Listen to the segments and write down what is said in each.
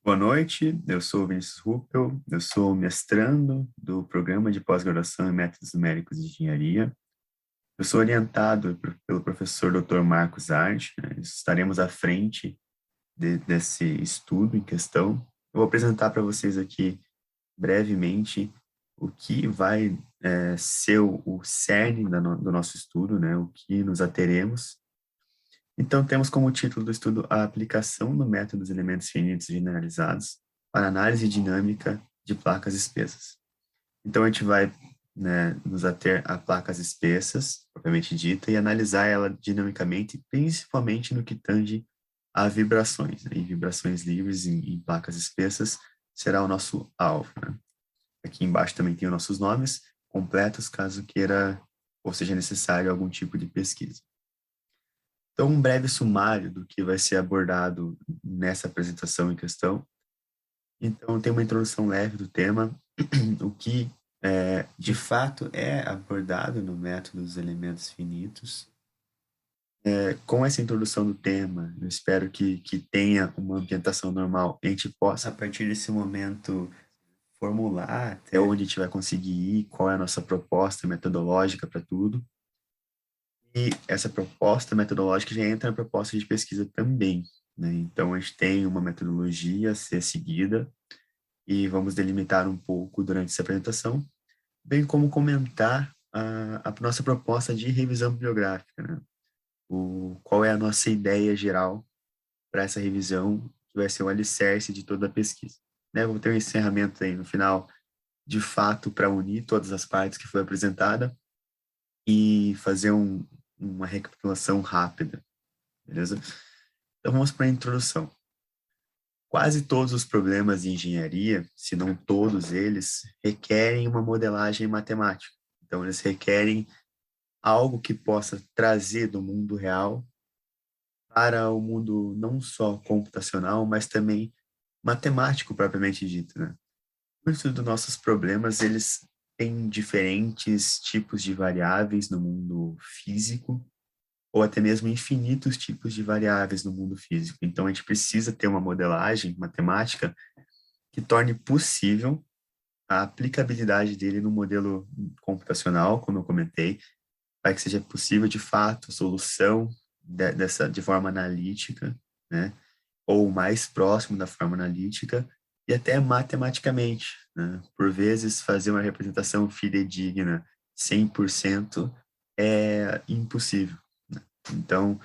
Boa noite, eu sou o Vinícius Ruppel, eu sou mestrando do Programa de Pós-Graduação em Métodos Numéricos de Engenharia. Eu sou orientado pelo professor Dr. Marcos Arte, né? Estaremos à frente desse estudo em questão. Eu vou apresentar para vocês aqui brevemente o que vai ser o cerne do nosso estudo, né? O que nos ateremos. Então, temos como título do estudo a aplicação do método dos elementos finitos generalizados para análise dinâmica de placas espessas. Então, a gente vai, né, nos ater a placas espessas, propriamente dita, e analisar ela dinamicamente, principalmente no que tange a vibrações, né? E vibrações livres em placas espessas será o nosso alvo, né? Aqui embaixo também tem os nossos nomes completos, caso queira ou seja necessário algum tipo de pesquisa. Então, um breve sumário do que vai ser abordado nessa apresentação em questão. Então, tem uma introdução leve do tema, o que de fato é abordado no método dos elementos finitos. Com essa introdução do tema, eu espero que tenha uma ambientação normal, a gente possa, a partir desse momento, formular até onde a gente vai conseguir ir, qual é a nossa proposta metodológica para tudo. E essa proposta metodológica já entra na proposta de pesquisa também, né? Então, a gente tem uma metodologia a ser seguida e vamos delimitar um pouco durante essa apresentação, bem como comentar a nossa proposta de revisão bibliográfica, né? Qual é a nossa ideia geral para essa revisão, que vai ser o alicerce de toda a pesquisa, né? Vamos ter um encerramento aí no final, de fato, para unir todas as partes que foi apresentada e fazer uma recapitulação rápida, beleza? Então vamos para a introdução. Quase todos os problemas de engenharia, se não todos eles, requerem uma modelagem matemática. Então eles requerem algo que possa trazer do mundo real para o mundo não só computacional, mas também matemático propriamente dito, né? Muitos dos nossos problemas, eles têm diferentes tipos de variáveis no mundo físico, ou até mesmo infinitos tipos de variáveis no mundo físico. Então, a gente precisa ter uma modelagem matemática que torne possível a aplicabilidade dele no modelo computacional, como eu comentei, para que seja possível, de fato, a solução de forma analítica, né? Ou mais próximo da forma analítica, e até matematicamente, né? Por vezes, fazer uma representação fidedigna 100% é impossível. Então,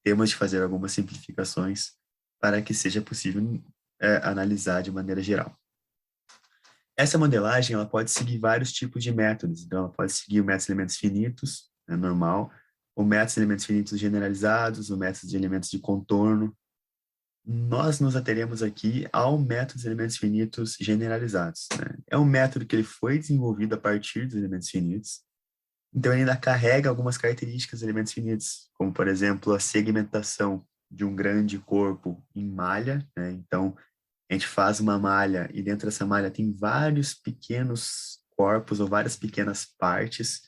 temos de fazer algumas simplificações para que seja possível analisar de maneira geral. Essa modelagem ela pode seguir vários tipos de métodos. Então, ela pode seguir o método de elementos finitos, né, normal, o método de elementos finitos generalizados, o método de elementos de contorno. Nós nos ateremos aqui ao método de elementos finitos generalizados, né? É um método que ele foi desenvolvido a partir dos elementos finitos. Então, ele ainda carrega algumas características dos elementos finitos, como, por exemplo, a segmentação de um grande corpo em malha, né? Então, a gente faz uma malha e dentro dessa malha tem vários pequenos corpos ou várias pequenas partes.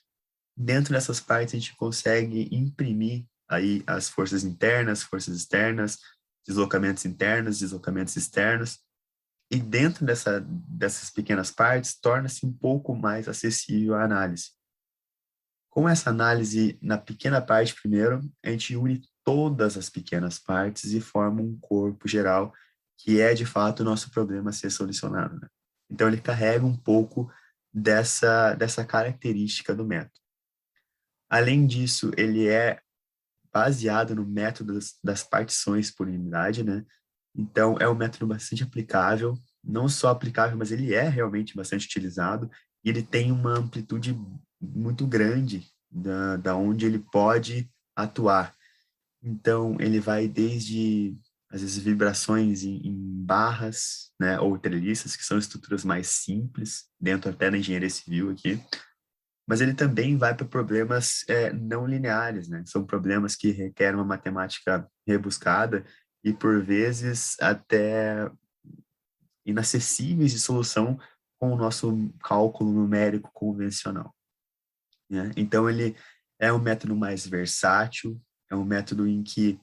Dentro dessas partes, a gente consegue imprimir aí as forças internas, forças externas, deslocamentos internos, deslocamentos externos. E dentro dessas pequenas partes, torna-se um pouco mais acessível a análise. Com essa análise na pequena parte primeiro, a gente une todas as pequenas partes e forma um corpo geral, que é de fato o nosso problema a ser solucionado, né? Então ele carrega um pouco dessa característica do método. Além disso, ele é baseado no método das partições por unidade, né? Então é um método bastante aplicável, não só aplicável, mas ele é realmente bastante utilizado e ele tem uma amplitude muito grande da onde ele pode atuar. Então, ele vai desde, às vezes, vibrações em barras, né, ou treliças, que são estruturas mais simples, dentro até da engenharia civil aqui, mas ele também vai para problemas não lineares, né? São problemas que requerem uma matemática rebuscada e, por vezes, até inacessíveis de solução com o nosso cálculo numérico convencional, né? Então, ele é um método mais versátil, é um método em que,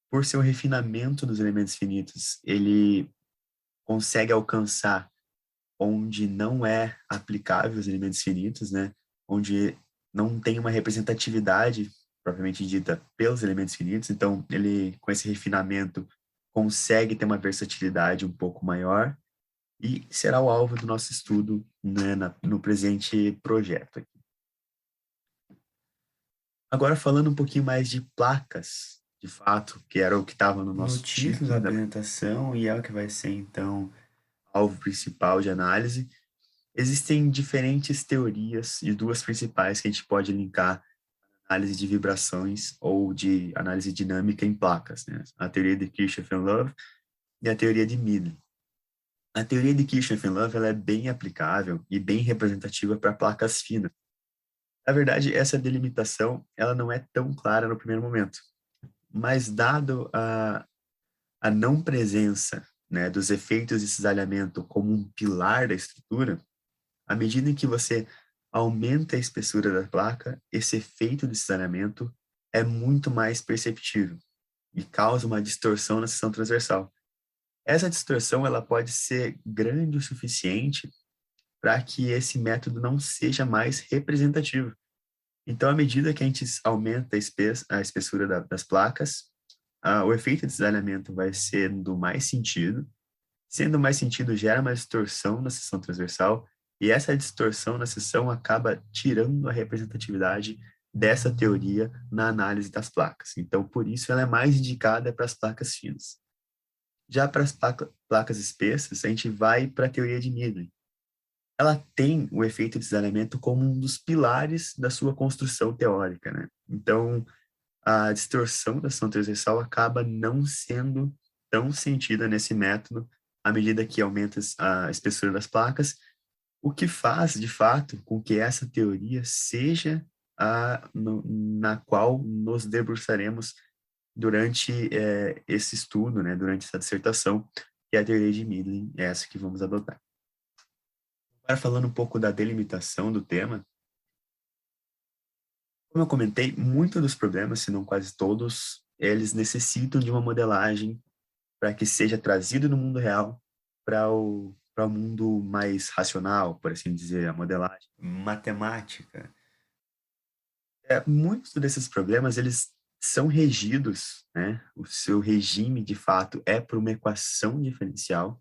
por seu refinamento dos elementos finitos, ele consegue alcançar onde não é aplicável os elementos finitos, né? Onde não tem uma representatividade propriamente dita pelos elementos finitos, então ele, com esse refinamento, consegue ter uma versatilidade um pouco maior e será o alvo do nosso estudo, né, no presente projeto. Agora falando um pouquinho mais de placas, de fato, que era o que estava no nosso título da apresentação e é o que vai ser, então, alvo principal de análise. Existem diferentes teorias e duas principais que a gente pode linkar análise de vibrações ou de análise dinâmica em placas, né? A teoria de Kirchhoff e Love e a teoria de Meadly. A teoria de Kirchhoff e Love ela é bem aplicável e bem representativa para placas finas. Na verdade, essa delimitação ela não é tão clara no primeiro momento, mas dado a não presença, né, dos efeitos de cisalhamento como um pilar da estrutura, à medida em que você aumenta a espessura da placa, esse efeito de cisalhamento é muito mais perceptível e causa uma distorção na seção transversal. Essa distorção ela pode ser grande o suficiente para que esse método não seja mais representativo. Então, à medida que a gente aumenta a espessura das placas, o efeito de cisalhamento vai sendo mais sentido. Sendo mais sentido, gera uma distorção na seção transversal, e essa distorção na seção acaba tirando a representatividade dessa teoria na análise das placas. Então, por isso, ela é mais indicada para as placas finas. Já para as placas espessas, a gente vai para a teoria de Meadly. Ela tem o efeito de cisalhamento como um dos pilares da sua construção teórica, né? Então, a distorção da seção transversal acaba não sendo tão sentida nesse método à medida que aumenta a espessura das placas, o que faz, de fato, com que essa teoria seja na qual nos debruçaremos durante esse estudo, né, durante essa dissertação, que é a teoria de Meadly, é essa que vamos adotar. Agora, falando um pouco da delimitação do tema, como eu comentei, muitos dos problemas, se não quase todos, eles necessitam de uma modelagem para que seja trazido no mundo real para o mundo mais racional, por assim dizer, a modelagem matemática. Muitos desses problemas, eles são regidos, né? O seu regime, de fato, é por uma equação diferencial.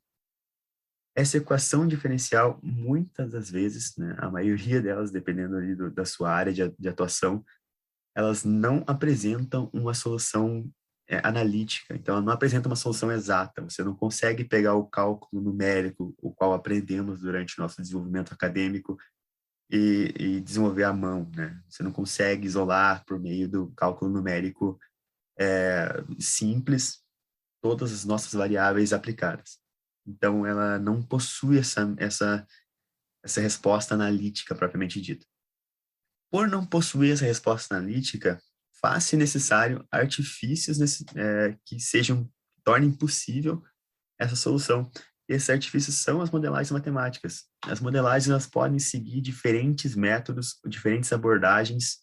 Essa equação diferencial, muitas das vezes, né, a maioria delas, dependendo ali da sua área de atuação, elas não apresentam uma solução analítica, então ela não apresenta uma solução exata, você não consegue pegar o cálculo numérico, o qual aprendemos durante o nosso desenvolvimento acadêmico, e desenvolver à mão, né? Você não consegue isolar por meio do cálculo numérico simples todas as nossas variáveis aplicadas. Então, ela não possui essa resposta analítica propriamente dita. Por não possuir essa resposta analítica, faz-se necessário artifícios que tornem possível essa solução. E esses artifícios são as modelagens matemáticas. As modelagens elas podem seguir diferentes métodos, diferentes abordagens.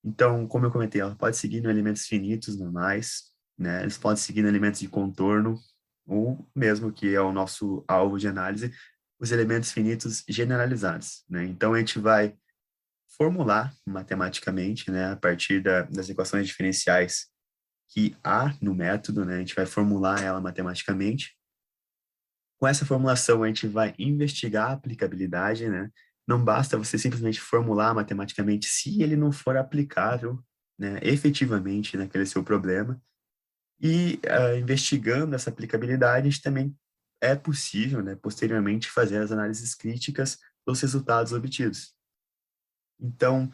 Então, como eu comentei, ela pode seguir em elementos finitos normais, né? Eles podem seguir em elementos de contorno, ou mesmo que é o nosso alvo de análise, os elementos finitos generalizados, né? Então, a gente vai formular matematicamente, né, a partir das equações diferenciais que há no método, né, a gente vai formular ela matematicamente. Com essa formulação, a gente vai investigar a aplicabilidade, né? Não basta você simplesmente formular matematicamente se ele não for aplicável, né, efetivamente naquele seu problema. E investigando essa aplicabilidade, a gente também é possível, né, posteriormente, fazer as análises críticas dos resultados obtidos. Então,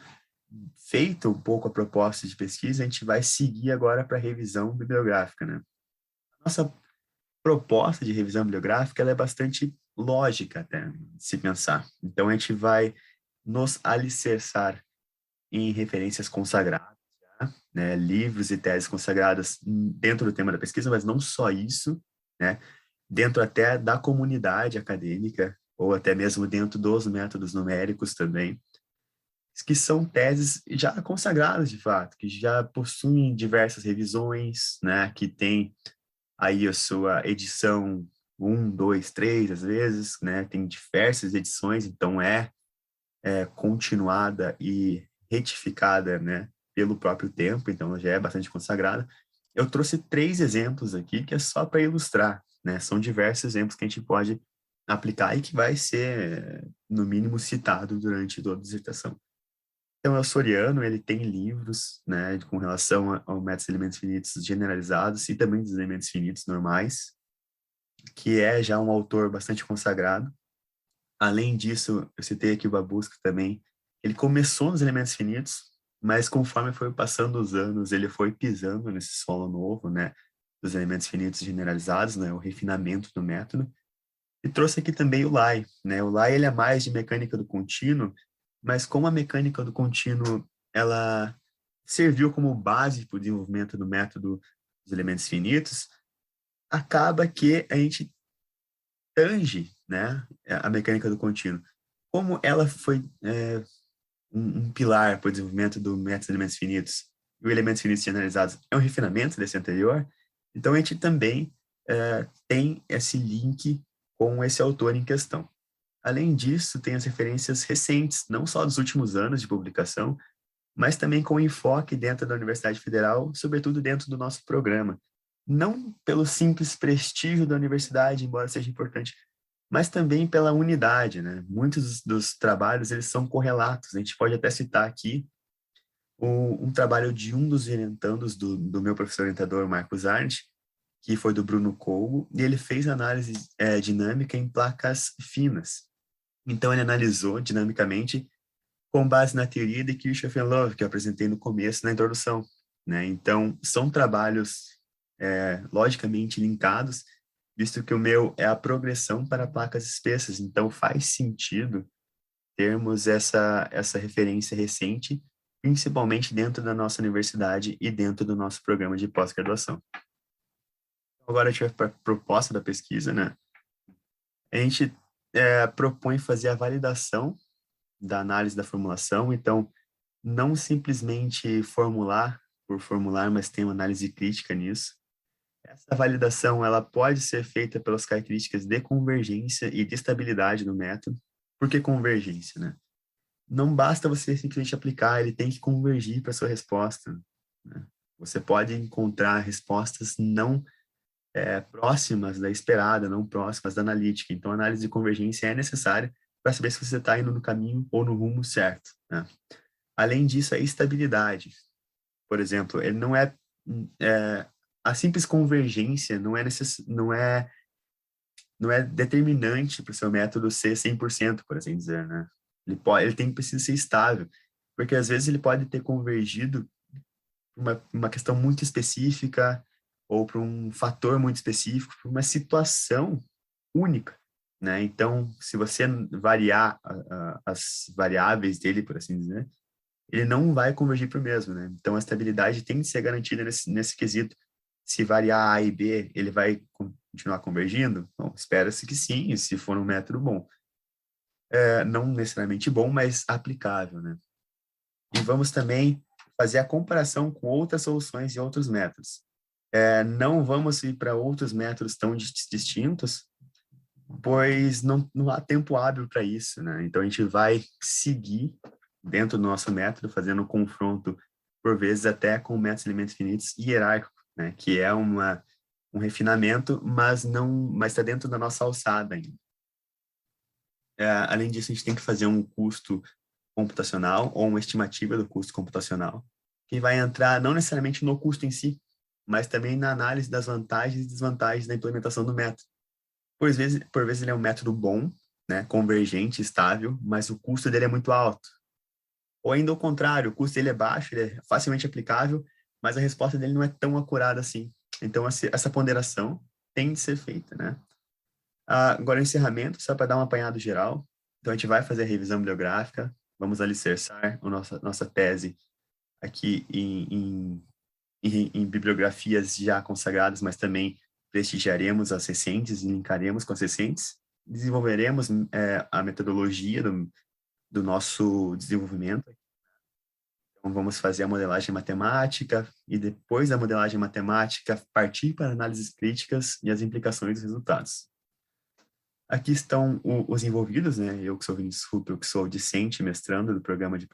feita um pouco a proposta de pesquisa, a gente vai seguir agora para a revisão bibliográfica, né? A nossa proposta de revisão bibliográfica ela é bastante lógica, até, se pensar. Então, a gente vai nos alicerçar em referências consagradas, né? Livros e teses consagradas dentro do tema da pesquisa, mas não só isso, né? Dentro até da comunidade acadêmica, ou até mesmo dentro dos métodos numéricos também, que são teses já consagradas de fato, que já possuem diversas revisões, né, que tem aí a sua edição um, dois, três, às vezes, né? Tem diversas edições, então é continuada e retificada, né? Pelo próprio tempo, então ela já é bastante consagrada. Eu trouxe 3 exemplos aqui, que é só para ilustrar, né? São diversos exemplos que a gente pode aplicar e que vai ser, no mínimo, citado durante toda a dissertação. Então, é o Soriano, ele tem livros, né, com relação ao método de elementos finitos generalizados e também dos elementos finitos normais, que é já um autor bastante consagrado. Além disso, eu citei aqui o Babusca também. Ele começou nos elementos finitos, mas conforme foi passando os anos, ele foi pisando nesse solo novo, né, dos elementos finitos generalizados, né, o refinamento do método. E trouxe aqui também o Lai, né? O Lai, ele é mais de mecânica do contínuo, mas como a mecânica do contínuo, ela serviu como base para o desenvolvimento do método dos elementos finitos, acaba que a gente tange, né, a mecânica do contínuo. Como ela foi um pilar para o desenvolvimento do método dos elementos finitos, e o elementos finitos generalizados é um refinamento desse anterior, então a gente também tem esse link com esse autor em questão. Além disso, tem as referências recentes, não só dos últimos anos de publicação, mas também com enfoque dentro da Universidade Federal, sobretudo dentro do nosso programa. Não pelo simples prestígio da universidade, embora seja importante, mas também pela unidade, né? Muitos dos trabalhos, eles são correlatos. A gente pode até citar aqui um trabalho de um dos orientandos do meu professor orientador, Marcos Arndt, que foi do Bruno Colbo, e ele fez análise dinâmica em placas finas. Então, ele analisou dinamicamente com base na teoria de Kirchhoff e Love, que eu apresentei no começo, na introdução, né? Então, são trabalhos logicamente linkados, visto que o meu é a progressão para placas espessas. Então, faz sentido termos essa referência recente, principalmente dentro da nossa universidade e dentro do nosso programa de pós-graduação. Agora, a gente vai para a proposta da pesquisa, né? A gente propõe fazer a validação da análise da formulação, então, não simplesmente formular por formular, mas tem uma análise crítica nisso. Essa validação ela pode ser feita pelas características de convergência e de estabilidade do método. Por que convergência, né? Não basta você simplesmente aplicar, ele tem que convergir para a sua resposta, né? Você pode encontrar respostas não próximas da esperada, não próximas da analítica. Então, a análise de convergência é necessária para saber se você está indo no caminho ou no rumo certo, né? Além disso, a estabilidade. Por exemplo, ele é a simples convergência não é determinante para o seu método ser 100%, por assim dizer, né? Ele precisa ser estável, porque às vezes ele pode ter convergido uma questão muito específica ou para um fator muito específico, para uma situação única, né? Então, se você variar as variáveis dele, por assim dizer, ele não vai convergir para o mesmo, né? Então, a estabilidade tem que ser garantida nesse quesito. Se variar A e B, ele vai continuar convergindo? Bom, espera-se que sim, se for um método bom. Não necessariamente bom, mas aplicável, né? E vamos também fazer a comparação com outras soluções e outros métodos. Não vamos ir para outros métodos tão distintos, pois não há tempo hábil para isso, né? Então, a gente vai seguir dentro do nosso método, fazendo um confronto, por vezes, até com métodos de elementos finitos hierárquico, né? Que é um refinamento, mas está dentro da nossa alçada ainda. Além disso, a gente tem que fazer um custo computacional ou uma estimativa do custo computacional, que vai entrar não necessariamente no custo em si, mas também na análise das vantagens e desvantagens da implementação do método. Por vezes ele é um método bom, né, convergente, estável, mas o custo dele é muito alto. Ou ainda o contrário, o custo dele é baixo, ele é facilmente aplicável, mas a resposta dele não é tão acurada assim. Então, essa ponderação tem de ser feita, né? Agora, o encerramento, só para dar um apanhado geral. Então, a gente vai fazer a revisão bibliográfica, vamos alicerçar a nossa tese aqui em bibliografias já consagradas, mas também prestigiaremos as recentes e linkaremos com as recentes. Desenvolveremos a metodologia do nosso desenvolvimento. Então, vamos fazer a modelagem matemática e, depois da modelagem matemática, partir para análises críticas e as implicações dos resultados. Aqui estão os envolvidos, né? Eu que sou Vinícius Ruppel, que sou discente, mestrando do programa de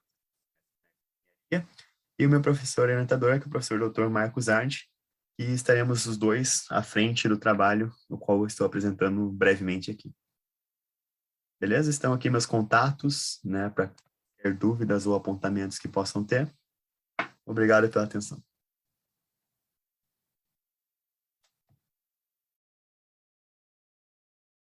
e o meu professor orientador, que é o professor Dr. Marcos Arndt, e estaremos os dois à frente do trabalho, o qual eu estou apresentando brevemente aqui. Beleza? Estão aqui meus contatos, né, para ter dúvidas ou apontamentos que possam ter. Obrigado pela atenção.